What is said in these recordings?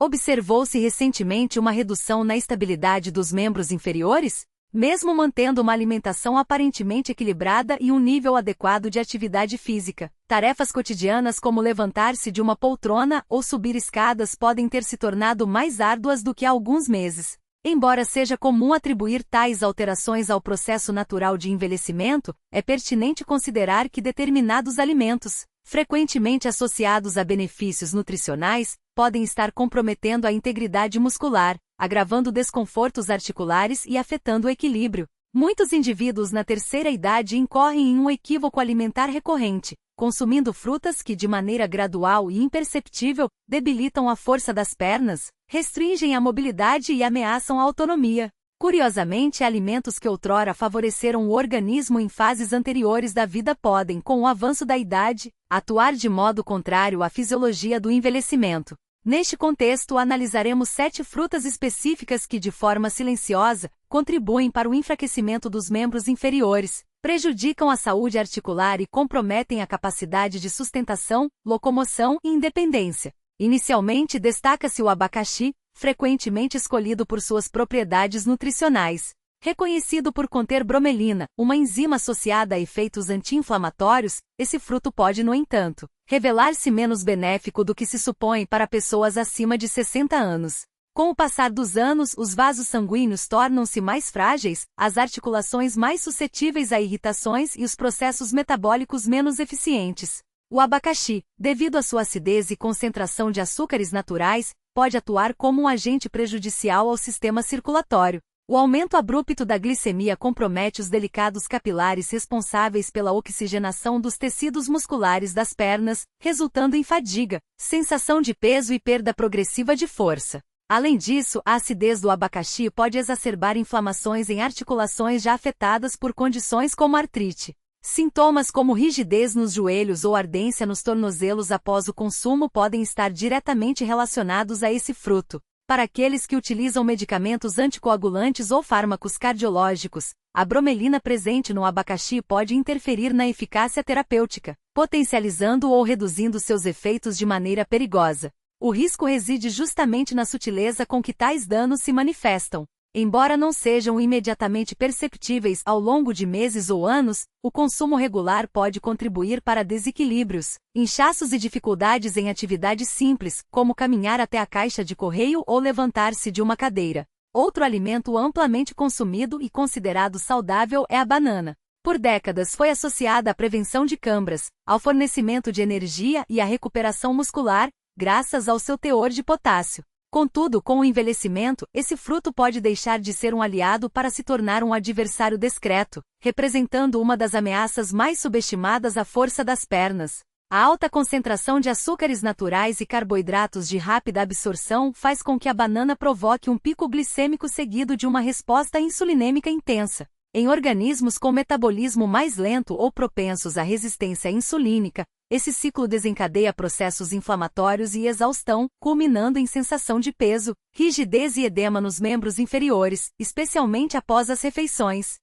Observou-se recentemente uma redução na estabilidade dos membros inferiores? Mesmo mantendo uma alimentação aparentemente equilibrada e um nível adequado de atividade física, tarefas cotidianas como levantar-se de uma poltrona ou subir escadas podem ter se tornado mais árduas do que há alguns meses. Embora seja comum atribuir tais alterações ao processo natural de envelhecimento, é pertinente considerar que determinados alimentos, frequentemente associados a benefícios nutricionais, podem estar comprometendo a integridade muscular, agravando desconfortos articulares e afetando o equilíbrio. Muitos indivíduos na terceira idade incorrem em um equívoco alimentar recorrente, consumindo frutas que, de maneira gradual e imperceptível, debilitam a força das pernas, restringem a mobilidade e ameaçam a autonomia. Curiosamente, alimentos que outrora favoreceram o organismo em fases anteriores da vida podem, com o avanço da idade, atuar de modo contrário à fisiologia do envelhecimento. Neste contexto, analisaremos 7 frutas específicas que, de forma silenciosa, contribuem para o enfraquecimento dos membros inferiores, prejudicam a saúde articular e comprometem a capacidade de sustentação, locomoção e independência. Inicialmente, destaca-se o abacaxi, frequentemente escolhido por suas propriedades nutricionais. Reconhecido por conter bromelina, uma enzima associada a efeitos anti-inflamatórios, esse fruto pode, no entanto, revelar-se menos benéfico do que se supõe para pessoas acima de 60 anos. Com o passar dos anos, os vasos sanguíneos tornam-se mais frágeis, as articulações mais suscetíveis a irritações e os processos metabólicos menos eficientes. O abacaxi, devido à sua acidez e concentração de açúcares naturais, pode atuar como um agente prejudicial ao sistema circulatório. O aumento abrupto da glicemia compromete os delicados capilares responsáveis pela oxigenação dos tecidos musculares das pernas, resultando em fadiga, sensação de peso e perda progressiva de força. Além disso, a acidez do abacaxi pode exacerbar inflamações em articulações já afetadas por condições como artrite. Sintomas como rigidez nos joelhos ou ardência nos tornozelos após o consumo podem estar diretamente relacionados a esse fruto. Para aqueles que utilizam medicamentos anticoagulantes ou fármacos cardiológicos, a bromelina presente no abacaxi pode interferir na eficácia terapêutica, potencializando ou reduzindo seus efeitos de maneira perigosa. O risco reside justamente na sutileza com que tais danos se manifestam. Embora não sejam imediatamente perceptíveis ao longo de meses ou anos, o consumo regular pode contribuir para desequilíbrios, inchaços e dificuldades em atividades simples, como caminhar até a caixa de correio ou levantar-se de uma cadeira. Outro alimento amplamente consumido e considerado saudável é a banana. Por décadas foi associada à prevenção de câimbras, ao fornecimento de energia e à recuperação muscular, graças ao seu teor de potássio. Contudo, com o envelhecimento, esse fruto pode deixar de ser um aliado para se tornar um adversário discreto, representando uma das ameaças mais subestimadas à força das pernas. A alta concentração de açúcares naturais e carboidratos de rápida absorção faz com que a banana provoque um pico glicêmico seguido de uma resposta insulinêmica intensa. Em organismos com metabolismo mais lento ou propensos à resistência insulínica, esse ciclo desencadeia processos inflamatórios e exaustão, culminando em sensação de peso, rigidez e edema nos membros inferiores, especialmente após as refeições.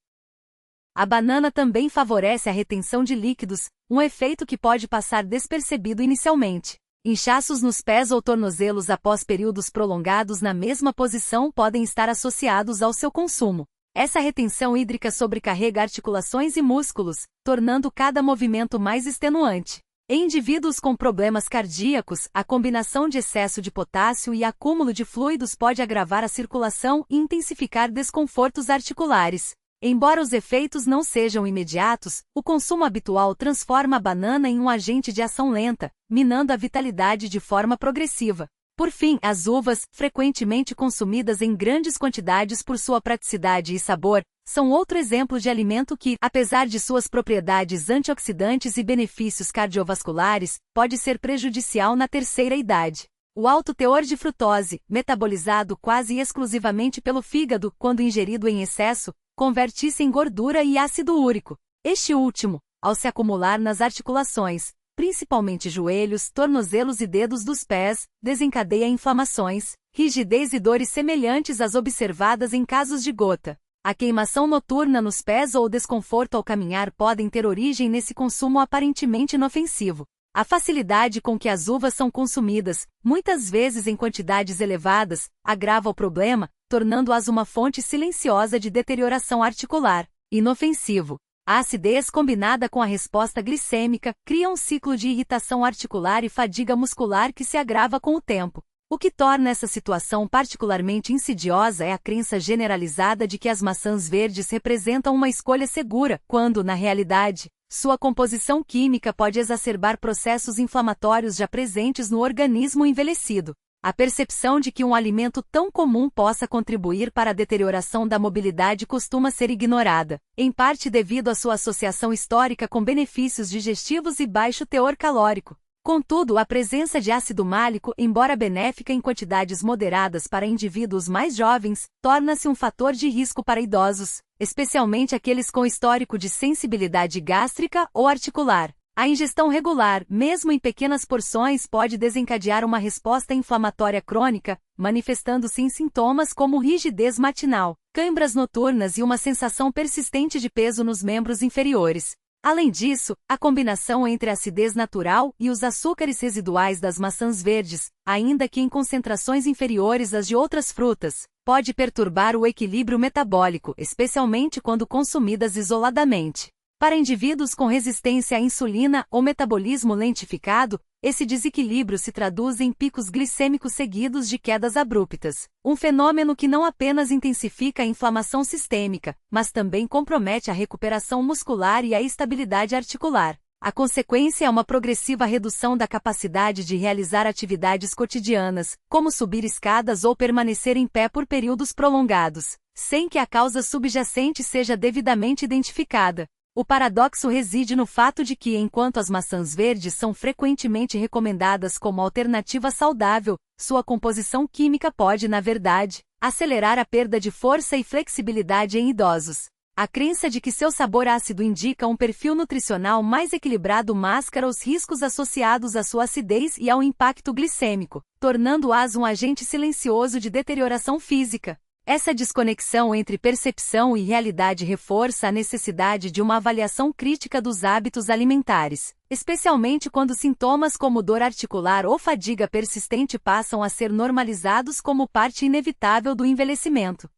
A banana também favorece a retenção de líquidos, um efeito que pode passar despercebido inicialmente. Inchaços nos pés ou tornozelos após períodos prolongados na mesma posição podem estar associados ao seu consumo. Essa retenção hídrica sobrecarrega articulações e músculos, tornando cada movimento mais extenuante. Em indivíduos com problemas cardíacos, a combinação de excesso de potássio e acúmulo de fluidos pode agravar a circulação e intensificar desconfortos articulares. Embora os efeitos não sejam imediatos, o consumo habitual transforma a banana em um agente de ação lenta, minando a vitalidade de forma progressiva. Por fim, as uvas, frequentemente consumidas em grandes quantidades por sua praticidade e sabor, são outro exemplo de alimento que, apesar de suas propriedades antioxidantes e benefícios cardiovasculares, pode ser prejudicial na terceira idade. O alto teor de frutose, metabolizado quase exclusivamente pelo fígado quando ingerido em excesso, converte-se em gordura e ácido úrico. Este último, ao se acumular nas articulações, principalmente joelhos, tornozelos e dedos dos pés, desencadeia inflamações, rigidez e dores semelhantes às observadas em casos de gota. A queimação noturna nos pés ou o desconforto ao caminhar podem ter origem nesse consumo aparentemente inofensivo. A facilidade com que as uvas são consumidas, muitas vezes em quantidades elevadas, agrava o problema, tornando-as uma fonte silenciosa de deterioração articular. Inofensivo. A acidez combinada com a resposta glicêmica cria um ciclo de irritação articular e fadiga muscular que se agrava com o tempo. O que torna essa situação particularmente insidiosa é a crença generalizada de que as maçãs verdes representam uma escolha segura, quando, na realidade, sua composição química pode exacerbar processos inflamatórios já presentes no organismo envelhecido. A percepção de que um alimento tão comum possa contribuir para a deterioração da mobilidade costuma ser ignorada, em parte devido à sua associação histórica com benefícios digestivos e baixo teor calórico. Contudo, a presença de ácido málico, embora benéfica em quantidades moderadas para indivíduos mais jovens, torna-se um fator de risco para idosos, especialmente aqueles com histórico de sensibilidade gástrica ou articular. A ingestão regular, mesmo em pequenas porções, pode desencadear uma resposta inflamatória crônica, manifestando-se em sintomas como rigidez matinal, câimbras noturnas e uma sensação persistente de peso nos membros inferiores. Além disso, a combinação entre a acidez natural e os açúcares residuais das maçãs verdes, ainda que em concentrações inferiores às de outras frutas, pode perturbar o equilíbrio metabólico, especialmente quando consumidas isoladamente. Para indivíduos com resistência à insulina ou metabolismo lentificado, esse desequilíbrio se traduz em picos glicêmicos seguidos de quedas abruptas, um fenômeno que não apenas intensifica a inflamação sistêmica, mas também compromete a recuperação muscular e a estabilidade articular. A consequência é uma progressiva redução da capacidade de realizar atividades cotidianas, como subir escadas ou permanecer em pé por períodos prolongados, sem que a causa subjacente seja devidamente identificada. O paradoxo reside no fato de que, enquanto as maçãs verdes são frequentemente recomendadas como alternativa saudável, sua composição química pode, na verdade, acelerar a perda de força e flexibilidade em idosos. A crença de que seu sabor ácido indica um perfil nutricional mais equilibrado mascara os riscos associados à sua acidez e ao impacto glicêmico, tornando-as um agente silencioso de deterioração física. Essa desconexão entre percepção e realidade reforça a necessidade de uma avaliação crítica dos hábitos alimentares, especialmente quando sintomas como dor articular ou fadiga persistente passam a ser normalizados como parte inevitável do envelhecimento.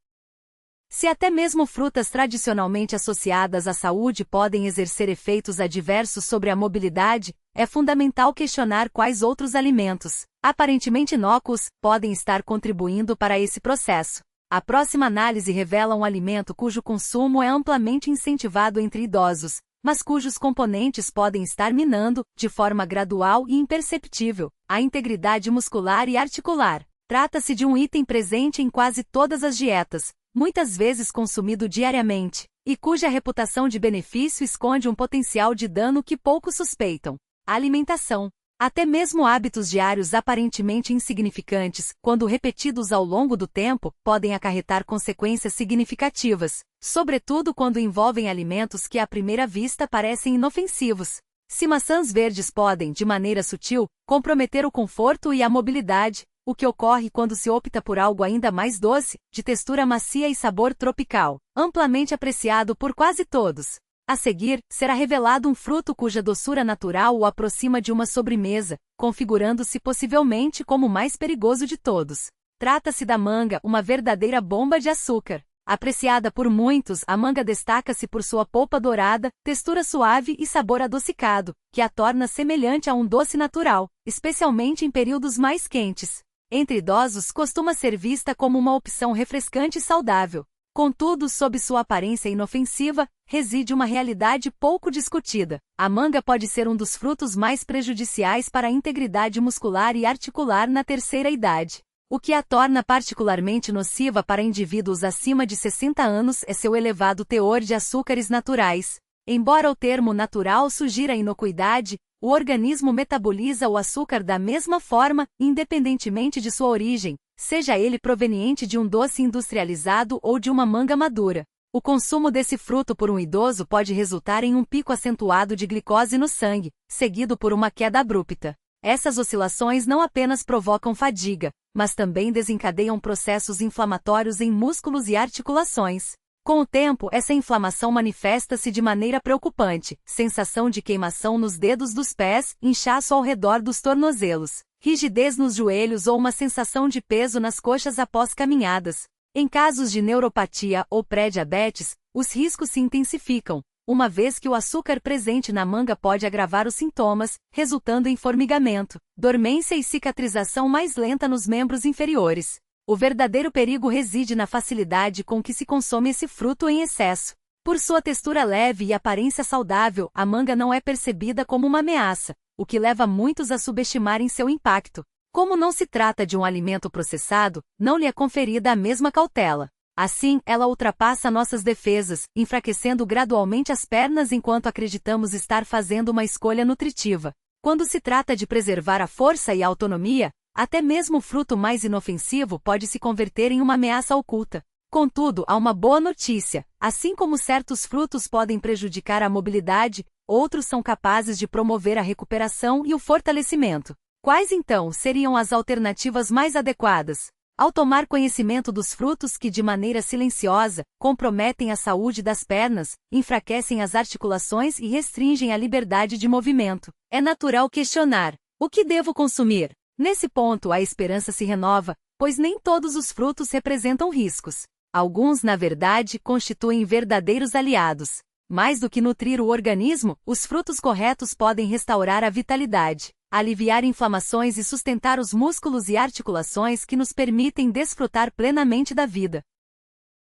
Se até mesmo frutas tradicionalmente associadas à saúde podem exercer efeitos adversos sobre a mobilidade, é fundamental questionar quais outros alimentos, aparentemente inócuos, podem estar contribuindo para esse processo. A próxima análise revela um alimento cujo consumo é amplamente incentivado entre idosos, mas cujos componentes podem estar minando, de forma gradual e imperceptível, a integridade muscular e articular. Trata-se de um item presente em quase todas as dietas, muitas vezes consumido diariamente, e cuja reputação de benefício esconde um potencial de dano que poucos suspeitam. A alimentação. Até mesmo hábitos diários aparentemente insignificantes, quando repetidos ao longo do tempo, podem acarretar consequências significativas, sobretudo quando envolvem alimentos que à primeira vista parecem inofensivos. Se maçãs verdes podem, de maneira sutil, comprometer o conforto e a mobilidade, o que ocorre quando se opta por algo ainda mais doce, de textura macia e sabor tropical, amplamente apreciado por quase todos. A seguir, será revelado um fruto cuja doçura natural o aproxima de uma sobremesa, configurando-se possivelmente como o mais perigoso de todos. Trata-se da manga, uma verdadeira bomba de açúcar. Apreciada por muitos, a manga destaca-se por sua polpa dourada, textura suave e sabor adocicado, que a torna semelhante a um doce natural, especialmente em períodos mais quentes. Entre idosos costuma ser vista como uma opção refrescante e saudável. Contudo, sob sua aparência inofensiva, reside uma realidade pouco discutida. A manga pode ser um dos frutos mais prejudiciais para a integridade muscular e articular na terceira idade. O que a torna particularmente nociva para indivíduos acima de 60 anos é seu elevado teor de açúcares naturais. Embora o termo natural sugira inocuidade, o organismo metaboliza o açúcar da mesma forma, independentemente de sua origem, seja ele proveniente de um doce industrializado ou de uma manga madura. O consumo desse fruto por um idoso pode resultar em um pico acentuado de glicose no sangue, seguido por uma queda abrupta. Essas oscilações não apenas provocam fadiga, mas também desencadeiam processos inflamatórios em músculos e articulações. Com o tempo, essa inflamação manifesta-se de maneira preocupante: sensação de queimação nos dedos dos pés, inchaço ao redor dos tornozelos, rigidez nos joelhos ou uma sensação de peso nas coxas após caminhadas. Em casos de neuropatia ou pré-diabetes, os riscos se intensificam, uma vez que o açúcar presente na manga pode agravar os sintomas, resultando em formigamento, dormência e cicatrização mais lenta nos membros inferiores. O verdadeiro perigo reside na facilidade com que se consome esse fruto em excesso. Por sua textura leve e aparência saudável, a manga não é percebida como uma ameaça, o que leva muitos a subestimarem seu impacto. Como não se trata de um alimento processado, não lhe é conferida a mesma cautela. Assim, ela ultrapassa nossas defesas, enfraquecendo gradualmente as pernas enquanto acreditamos estar fazendo uma escolha nutritiva. Quando se trata de preservar a força e a autonomia, até mesmo o fruto mais inofensivo pode se converter em uma ameaça oculta. Contudo, há uma boa notícia: assim como certos frutos podem prejudicar a mobilidade, outros são capazes de promover a recuperação e o fortalecimento. Quais então seriam as alternativas mais adequadas? Ao tomar conhecimento dos frutos que de maneira silenciosa comprometem a saúde das pernas, enfraquecem as articulações e restringem a liberdade de movimento, é natural questionar: o que devo consumir? Nesse ponto, a esperança se renova, pois nem todos os frutos representam riscos. Alguns, na verdade, constituem verdadeiros aliados. Mais do que nutrir o organismo, os frutos corretos podem restaurar a vitalidade, aliviar inflamações e sustentar os músculos e articulações que nos permitem desfrutar plenamente da vida.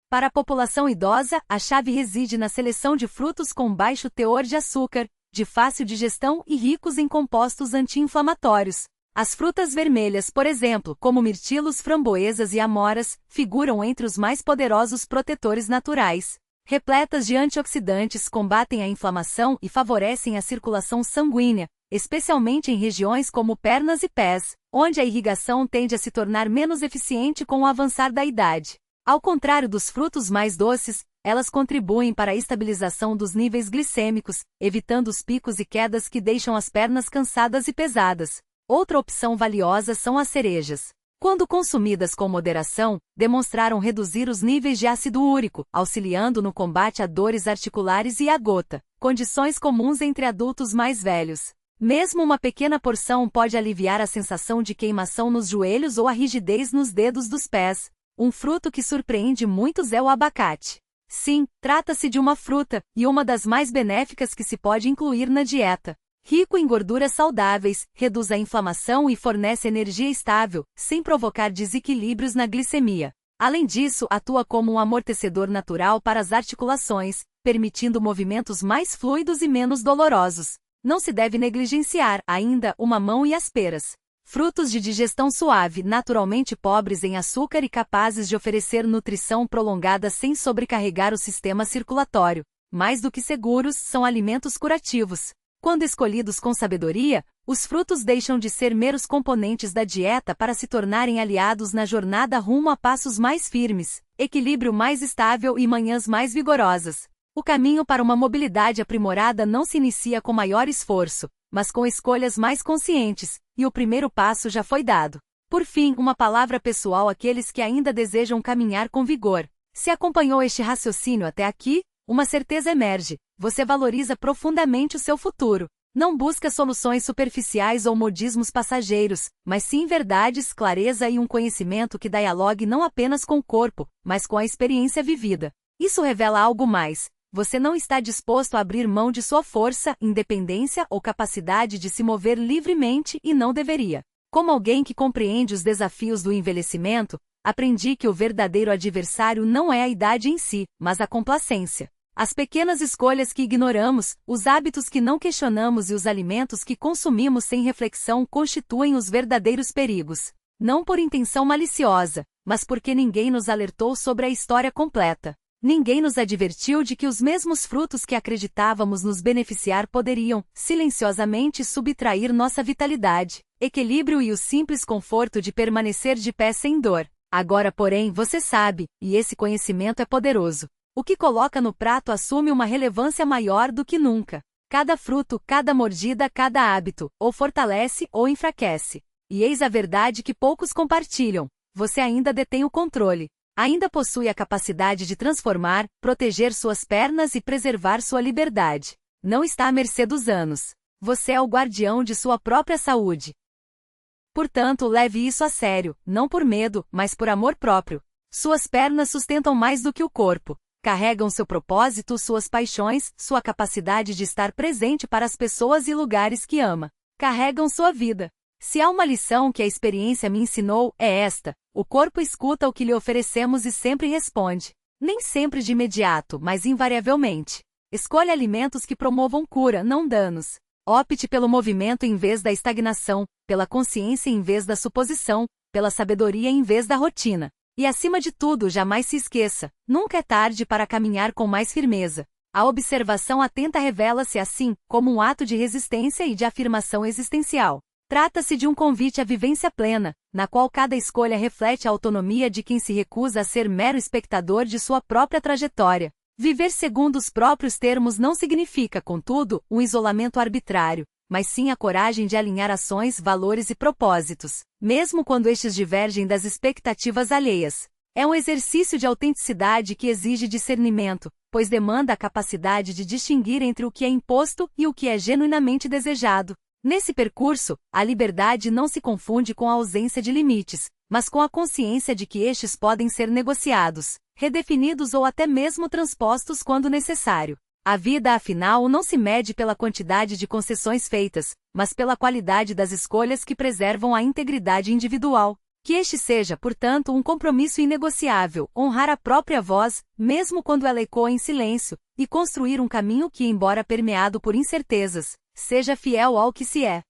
Para a população idosa, a chave reside na seleção de frutos com baixo teor de açúcar, de fácil digestão e ricos em compostos anti-inflamatórios. As frutas vermelhas, por exemplo, como mirtilos, framboesas e amoras, figuram entre os mais poderosos protetores naturais. Repletas de antioxidantes, combatem a inflamação e favorecem a circulação sanguínea, especialmente em regiões como pernas e pés, onde a irrigação tende a se tornar menos eficiente com o avançar da idade. Ao contrário dos frutos mais doces, elas contribuem para a estabilização dos níveis glicêmicos, evitando os picos e quedas que deixam as pernas cansadas e pesadas. Outra opção valiosa são as cerejas. Quando consumidas com moderação, demonstraram reduzir os níveis de ácido úrico, auxiliando no combate a dores articulares e à gota, condições comuns entre adultos mais velhos. Mesmo uma pequena porção pode aliviar a sensação de queimação nos joelhos ou a rigidez nos dedos dos pés. Um fruto que surpreende muitos é o abacate. Sim, trata-se de uma fruta, e uma das mais benéficas que se pode incluir na dieta. Rico em gorduras saudáveis, reduz a inflamação e fornece energia estável, sem provocar desequilíbrios na glicemia. Além disso, atua como um amortecedor natural para as articulações, permitindo movimentos mais fluidos e menos dolorosos. Não se deve negligenciar, ainda, o mamão e as peras. Frutos de digestão suave, naturalmente pobres em açúcar e capazes de oferecer nutrição prolongada sem sobrecarregar o sistema circulatório. Mais do que seguros, são alimentos curativos. Quando escolhidos com sabedoria, os frutos deixam de ser meros componentes da dieta para se tornarem aliados na jornada rumo a passos mais firmes, equilíbrio mais estável e manhãs mais vigorosas. O caminho para uma mobilidade aprimorada não se inicia com maior esforço, mas com escolhas mais conscientes, e o primeiro passo já foi dado. Por fim, uma palavra pessoal àqueles que ainda desejam caminhar com vigor. Se acompanhou este raciocínio até aqui, uma certeza emerge: você valoriza profundamente o seu futuro. Não busca soluções superficiais ou modismos passageiros, mas sim verdades, clareza e um conhecimento que dialogue não apenas com o corpo, mas com a experiência vivida. Isso revela algo mais. Você não está disposto a abrir mão de sua força, independência ou capacidade de se mover livremente e não deveria. Como alguém que compreende os desafios do envelhecimento, aprendi que o verdadeiro adversário não é a idade em si, mas a complacência. As pequenas escolhas que ignoramos, os hábitos que não questionamos e os alimentos que consumimos sem reflexão constituem os verdadeiros perigos. Não por intenção maliciosa, mas porque ninguém nos alertou sobre a história completa. Ninguém nos advertiu de que os mesmos frutos que acreditávamos nos beneficiar poderiam, silenciosamente, subtrair nossa vitalidade, equilíbrio e o simples conforto de permanecer de pé sem dor. Agora, porém, você sabe, e esse conhecimento é poderoso. O que coloca no prato assume uma relevância maior do que nunca. Cada fruto, cada mordida, cada hábito, ou fortalece ou enfraquece. E eis a verdade que poucos compartilham: você ainda detém o controle. Ainda possui a capacidade de transformar, proteger suas pernas e preservar sua liberdade. Não está à mercê dos anos. Você é o guardião de sua própria saúde. Portanto, leve isso a sério, não por medo, mas por amor próprio. Suas pernas sustentam mais do que o corpo. Carregam seu propósito, suas paixões, sua capacidade de estar presente para as pessoas e lugares que ama. Carregam sua vida. Se há uma lição que a experiência me ensinou, é esta: o corpo escuta o que lhe oferecemos e sempre responde. Nem sempre de imediato, mas invariavelmente. Escolha alimentos que promovam cura, não danos. Opte pelo movimento em vez da estagnação, pela consciência em vez da suposição, pela sabedoria em vez da rotina. E acima de tudo, jamais se esqueça, nunca é tarde para caminhar com mais firmeza. A observação atenta revela-se assim, como um ato de resistência e de afirmação existencial. Trata-se de um convite à vivência plena, na qual cada escolha reflete a autonomia de quem se recusa a ser mero espectador de sua própria trajetória. Viver segundo os próprios termos não significa, contudo, um isolamento arbitrário, mas sim a coragem de alinhar ações, valores e propósitos, mesmo quando estes divergem das expectativas alheias. É um exercício de autenticidade que exige discernimento, pois demanda a capacidade de distinguir entre o que é imposto e o que é genuinamente desejado. Nesse percurso, a liberdade não se confunde com a ausência de limites, mas com a consciência de que estes podem ser negociados, redefinidos ou até mesmo transpostos quando necessário. A vida, afinal, não se mede pela quantidade de concessões feitas, mas pela qualidade das escolhas que preservam a integridade individual. Que este seja, portanto, um compromisso inegociável, honrar a própria voz, mesmo quando ela ecoa em silêncio, e construir um caminho que, embora permeado por incertezas, seja fiel ao que se é.